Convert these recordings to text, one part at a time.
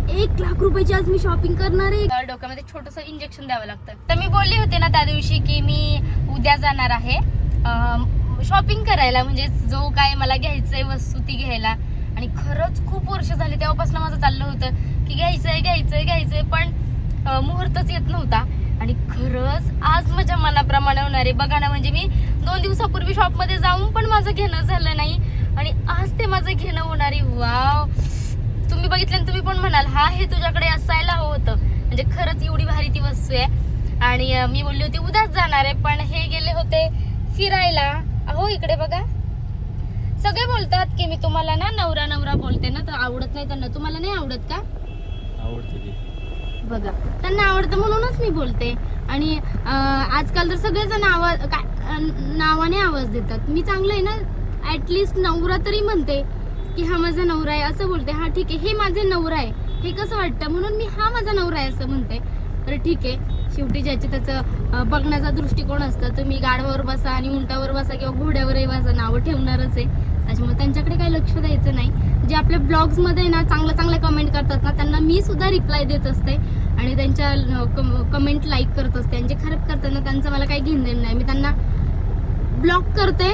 1,00,000 रुपयाची आज मी शॉपिंग करणार आहे. डोक्यामध्ये छोटस इंजेक्शन द्यावं लागतं. तर मी बोलली होते ना त्या दिवशी की मी उद्या जाणार आहे शॉपिंग करायला, म्हणजे जो काय मला घ्यायचंय वस्तू ती घ्यायला. आणि खरंच खूप वर्ष झाली तेव्हापासून माझं चाललं होतं की घ्यायचंय पण मुहूर्तच येत नव्हता. आणि खरंच आज माझ्या मनाप्रमाणे होणार आहे. बघा ना, म्हणजे मी 2 दिवसापूर्वी शॉपमध्ये जाऊन पण माझं घेणं झालं नाही आणि आज ते माझं घेणं होणार आहे. वाव, तुम्ही बघितलं तुम्ही पण म्हणाल हा हे तुझ्याकडे असायला हवं होतं. म्हणजे खरंच एवढी भारी ती वस्तू आहे. आणि मी बोलली होती उद्याच जाणार आहे, पण हे गेले होते फिरायला. अहो इकडे बघा, सगळे बोलतात की मी तुम्हाला ना नवरा बोलते ना, तर आवडत नाही त्यांना. तुम्हाला नाही आवडत का? आवडते बघा, त्यांना आवडतं म्हणूनच मी बोलते. आणि आजकाल तर सगळेजण नावाने आवाज देतात. मी चांगलं आहे ना, ऍटलिस्ट नवरा तरी म्हणते की हा माझा नवरा आहे असं बोलते. हा ठीक आहे, हे माझे नवरा आहे हे कसं वाटतं म्हणून मी हा माझा नवरा आहे असं म्हणते. तर ठीक आहे, शेवटी ज्याचे त्याचं बघण्याचा दृष्टिकोन असतं. तुम्ही गाढवावर बसा आणि उंटावर बसा किंवा घोड्यावरही बसा, नावं ठेवणारच आहे. त्याच्यामुळे त्यांच्याकडे काही लक्ष द्यायचं नाही. जे आपल्या ब्लॉग्समध्ये ना चांगल्या कमेंट करतात ना, त्यांना मी सुद्धा रिप्लाय देत असते आणि त्यांच्या कमेंट लाईक करत असते. आणि जे खराब करतात ना त्यांचं मला काही घेणं देणं नाही. मी त्यांना ब्लॉक करते,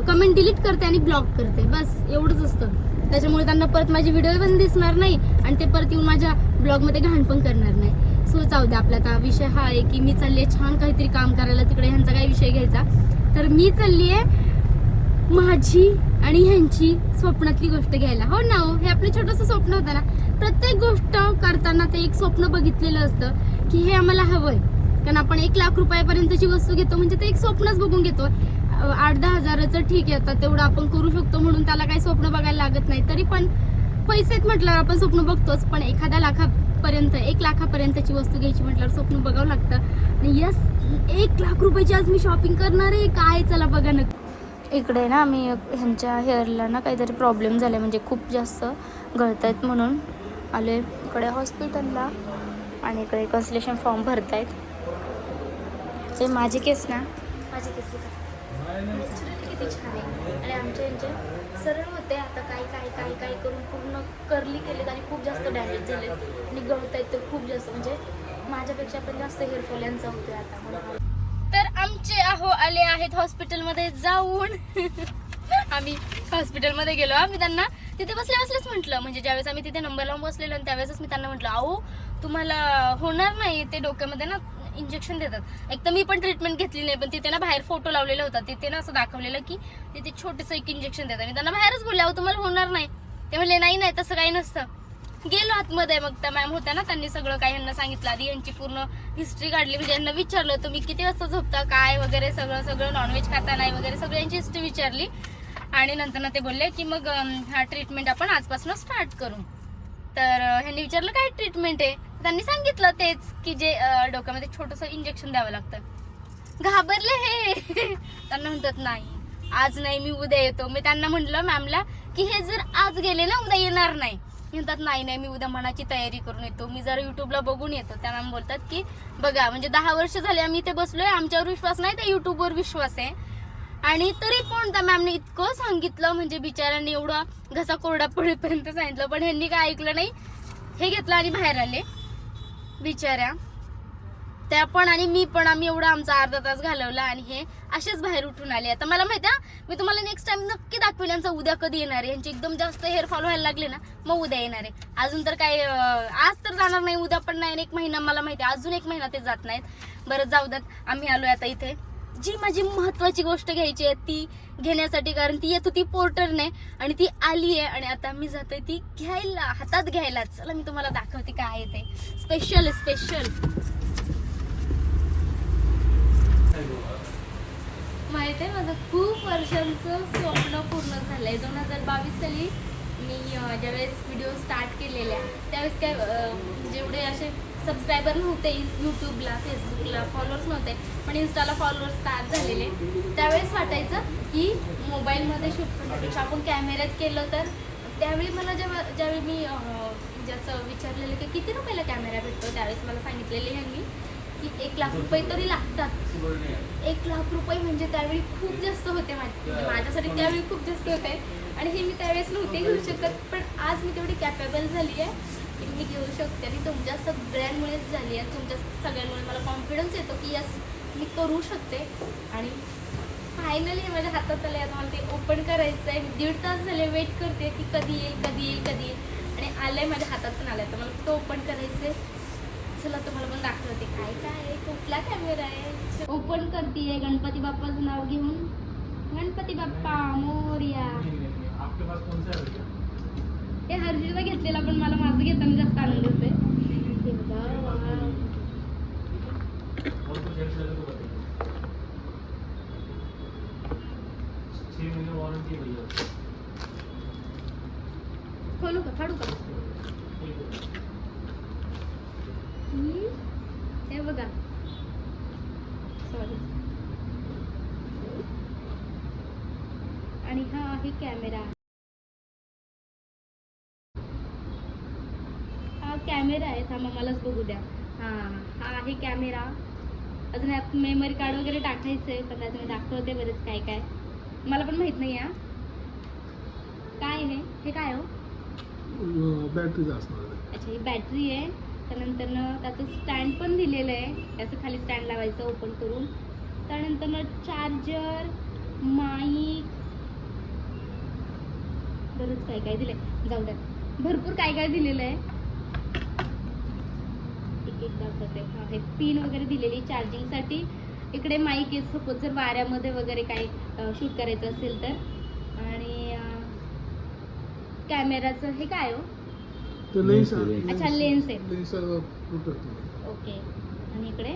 कमेंट डिलीट करते आणि ब्लॉक करते, बस एवढंच असतं. त्याच्यामुळे त्यांना परत माझी व्हिडिओ पण दिसणार नाही आणि ते परत येऊन माझ्या ब्लॉगमध्ये घाण पण करणार नाही. सो जाऊ द्या, आपला आता विषय हा आहे की मी चालली आहे छान काहीतरी काम करायला. तिकडे ह्यांचा काही विषय घ्यायचा. तर मी चालली आहे माझी आणि ह्यांची स्वप्नातली गोष्ट घ्यायला. हो ना, हो, हे आपलं छोटंसं स्वप्न होतं ना. प्रत्येक गोष्ट करताना ते एक स्वप्न बघितलेलं असतं की हे आम्हाला हवंय. कारण आपण 1,00,000 रुपयापर्यंतची वस्तू घेतो म्हणजे ते एक स्वप्नच बघून घेतो. 8-10 हजाराचं ठीक आहे, आता तेवढं आपण करू शकतो म्हणून त्याला काही स्वप्न बघायला लागत नाही. तरी पण पैसेच म्हटल्यावर आपण स्वप्न बघतोच, पण एखाद्या लाखापर्यंत 1,00,000पर्यंतची वस्तू घ्यायची म्हटल्यावर स्वप्न बघावं लागतं. आणि यस, 1,00,000 रुपयाची आज मी शॉपिंग करणार आहे. काय, चला बघा ना. इकडे ना मी ह्यांच्या हेअरला ना काहीतरी प्रॉब्लेम झाले, म्हणजे खूप जास्त गळत आहेत म्हणून आले इकडे हॉस्पिटलला. आणि इकडे कन्सलेशन फॉर्म भरतायत. ते माझे केस नॅचरली किती छान आहे. आणि आमच्या यांचे सरळ होते, आता काय करून पूर्ण कर्ली केलेत आणि खूप जास्त डॅमेज झाले आणि गळत आहेत तर खूप जास्त, म्हणजे माझ्यापेक्षा पण जास्त हेअरफॉल यांचा होतोय आता म्हणून. तर आमचे आले आहेत हॉस्पिटलमध्ये जाऊन. आम्ही हॉस्पिटलमध्ये गेलो. आम्ही त्यांना तिथे बसल्याच म्हटलं, म्हणजे ज्यावेळेस आम्ही तिथे नंबर लावून बसलेलो आणि त्यावेळेस मी त्यांना म्हटलं अहो तुम्हाला होणार नाही, ते डोक्यामध्ये ना इंजेक्शन देतात. एक तर मी पण ट्रीटमेंट घेतली नाही, पण तिथे ना बाहेर फोटो लावलेला होता, तिथे ना असं दाखवलेलं की तिथे छोटंसं एक इंजेक्शन देतात. मी त्यांना बाहेरच बोलले अहो तुम्हाला होणार नाही. ते म्हणले नाही तसं काही नसतं. गेलो आतमध्ये, मग त्या मॅम होत्या ना, त्यांनी सगळं काही यांना सांगितलं. आधी यांची पूर्ण हिस्ट्री काढली, म्हणजे यांना विचारलं तुम्ही किती वाजता झोपता काय वगैरे सगळं नॉनव्हेज खाता नाही वगैरे सगळं यांची हिस्ट्री विचारली. आणि नंतर ना ते बोलले की मग हा ट्रीटमेंट आपण आजपासून स्टार्ट करू. तर ह्यांनी विचारलं काय ट्रीटमेंट आहे, त्यांनी सांगितलं तेच की जे डोक्यामध्ये छोटंसं इंजेक्शन द्यावं लागतं. घाबरले हे. त्यांना म्हणतात नाही आज नाही, मी उद्या येतो. मी त्यांना म्हटलं मॅमला की हे जर आज गेले ना उद्या येणार नाही. म्हणतात नाही मी उद्या मनाची तयारी करून येतो, मी जरा युट्यूबला बघून येतो. त्या मॅम बोलतात की बघा, म्हणजे 10 वर्ष झाले आम्ही इथे बसलोय, आमच्यावर विश्वास नाही, त्या युट्यूबवर विश्वास आहे. आणि तरी पण त्या मॅमने इतकं सांगितलं, म्हणजे बिचाऱ्यांनी एवढा घसा कोरडा पडेपर्यंत सांगितलं, पण ह्यांनी काय ऐकलं नाही. हे घेतलं आणि बाहेर आले बिचाऱ्या. त्या पण आणि मी पण, आम्ही एवढा आमचा अर्धा तास घालवला आणि हे असेच बाहेर उठून आले. आता मला माहिती आहे, मी तुम्हाला नेक्स्ट टाइम नक्की दाखवेल यांचा उद्या कधी येणार आहे. यांचे एकदम जास्त हेअरफॉल व्हायला लागले ना मग उद्या येणार आहे. अजून तर काय आज तर जाणार नाही, उद्या पण नाही. 1 महिना मला माहिती आहे, अजून 1 महिना ते जात नाहीत. बरं जाऊ द्यात. आम्ही आलोय आता इथे जी माझी महत्वाची गोष्ट घ्यायची आहे ती घेण्यासाठी, कारण ती येत होती पोर्टरने आणि ती आली आहे आणि आता मी जातोय ती घ्यायला, हातात घ्यायला. चला मी तुम्हाला दाखवते काय आहे ते. स्पेशल माहिती आहे, माझं खूप वर्षांचं स्वप्न पूर्ण झालंय. 2022 साली मी ज्यावेळेस व्हिडिओ स्टार्ट केलेल्या त्यावेळेस काय जेवढे असे सबस्क्रायबर नव्हते यूट्यूबला, फेसबुकला फॉलोअर्स नव्हते, पण इन्स्टाला फॉलोअर्स स्टार्ट झालेले. त्यावेळेस वाटायचं की मोबाईलमध्ये शूट करण्यापेक्षा आपण कॅमेऱ्यात केलं तर. त्यावेळी मला ज्यावेळी मी ज्याचं विचारलेलं की किती रुपयाला कॅमेरा भेटतो, त्यावेळेस मला सांगितलेले ह्यांनी की 1,00,000 रुपये तरी लागतात. 1,00,000 रुपये म्हणजे त्यावेळी खूप जास्त होते माझ्यासाठी, त्यावेळी खूप जास्त होते. आणि हे मी त्यावेळेस नव्हते घेऊ शकत, पण आज मी तेवढी कॅपेबल झाली आहे की मी घेऊ शकते आणि तुमच्या सगळ्यांमुळेच झाली आहे. तुमच्या सगळ्यांमुळे मला कॉन्फिडन्स येतो की यस मी करू शकते. आणि फायनली माझ्या हातात आले. आता मला ते ओपन करायचं आहे. मी 1.5 तास झाले वेट करते की कधी येईल कधी येईल कधी येईल आणि आलं आहे, माझ्या हातात पण आलं आहे. तर मला तो ओपन करायचं आहे. चला तुम्हाला पण दाखवते काय काय आहे, कुठला कॅमेरा आहे. ओपन करते आहे गणपती बाप्पाचं नाव घेऊन. गणपती बाप्पा मोरया. आपके पास कौन सा है? हे हर्षीचा घेतलेला, पण मला माझं घेताना जास्त आनंद होतोय. हे बघा, वाव. और कुछ एक्स्ट्रा तो बताइए। 6 महीने वारंटी है भैया। खोलू का, फाडू का? हे बघा, सॉरी. आणि हा आहे कॅमेरा. हा कॅमेरा आहे. थांबा मलाच बघू द्या. हा आहे कॅमेरा. अजून यात मेमरी कार्ड वगैरे टाकायचं आहे, पण त्याचं मी दाखवते बरेच काय काय. मला पण माहित नाही आहे काय आहे हे. काय हो? बॅटरीचा असणार आहे. अच्छा, ही बॅटरी आहे. त्यानंतर त्याचं स्टँड पण दिलेलं आहे. त्याचं खाली स्टँड लावायचं ओपन करून. त्यानंतर चार्जर, माईक, बरंच काय काय दिलंय. जाऊ द्या, भरपूर काय काय दिलेलं आहे. एक दाखवते. हा हे पिन वगैरे दिलेली चार्जिंगसाठी. इकडे माईक आहे, सपोज जर वाऱ्यामध्ये वगैरे काही शूट करायचं असेल तर. आणि कॅमेराचं हे काय हो? ते लेन्स. अच्छा, लेन्स आहे. Lens protect. ओके. आणि इकडे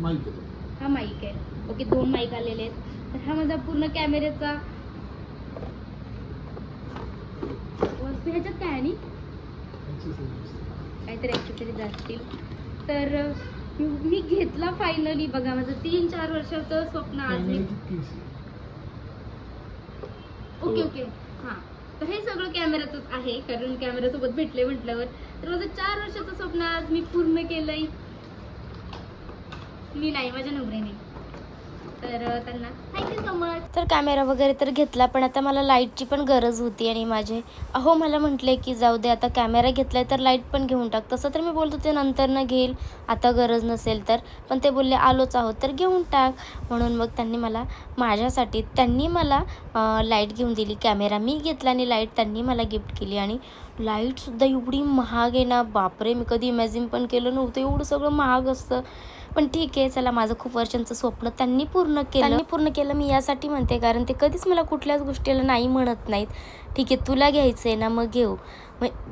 माईक आहे. हा माईक आहे. ओके, 2 माईक आलेले आहेत. तर हा माझा पूर्ण कॅमेऱ्याचा वस्तू. ह्याच्यात काय आणि काहीतरी ॲक्सेसरीज असतील. तर मी घेतला फायनली. बघा, माझं 3-4 वर्षाचं स्वप्न आज मी. Okay okay. हां, तर हे सगळं कॅमेऱ्याचंच आहे, कारण कॅमेऱ्यासोबत भेटले म्हटल्यावर. तर माझं 4 वर्षाचं स्वप्न आज मी पूर्ण केलंय. मी नाही, माझ्या नवऱ्याने. तर त्यांना थँक्यू सो मच. तर कॅमेरा वगैरे तर घेतला, पण आता मला लाईटची पण गरज होती. आणि माझे अहो मला म्हटले की जाऊ दे, आता कॅमेरा घेतलाय तर लाईट पण घेऊन टाक. तसं तर मी बोलत होते नंतर न घेईल, आता गरज नसेल तर. पण ते बोलले आलोच आहोत तर घेऊन टाक. म्हणून मग त्यांनी मला लाईट घेऊन दिली. कॅमेरा मी घेतला आणि लाईट त्यांनी मला गिफ्ट केली. आणि लाईटसुद्धा एवढी महाग आहे ना, बापरे, मी कधी इमॅजिन पण केलं नव्हतं एवढं सगळं महाग असतं. पण ठीक आहे, चला, माझं खूप वर्षांचं स्वप्न त्यांनी पूर्ण केलं. मी यासाठी म्हणते, कारण ते कधीच मला कुठल्याच गोष्टीला नाही म्हणत नाहीत. ठीक आहे, तुला घ्यायचं आहे ना, मग घेऊ.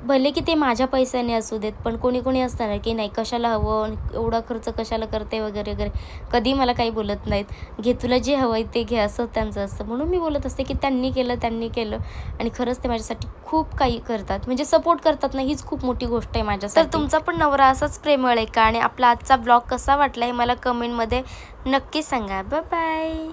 भले की ते माझ्या पैशाने असू देत, पण कोणी कोणी असतं ना की नाही, कशाला हवं, एवढा खर्च कशाला करते वगैरे वगैरे. कधी मला काही बोलत नाहीत. घे, तुला जे हवं आहे ते घे, असं त्यांचं असतं. म्हणून मी बोलत असते की त्यांनी केलं. आणि खरंच ते माझ्यासाठी खूप काही करतात, म्हणजे सपोर्ट करतात ना, हीच खूप मोठी गोष्ट आहे माझ्यासाठी. तर तुमचा पण नवरा असाच प्रेमळ आहे का? आणि आपला आजचा ब्लॉग कसा वाटला हे मला कमेंटमध्ये नक्की सांगा. Bye bye.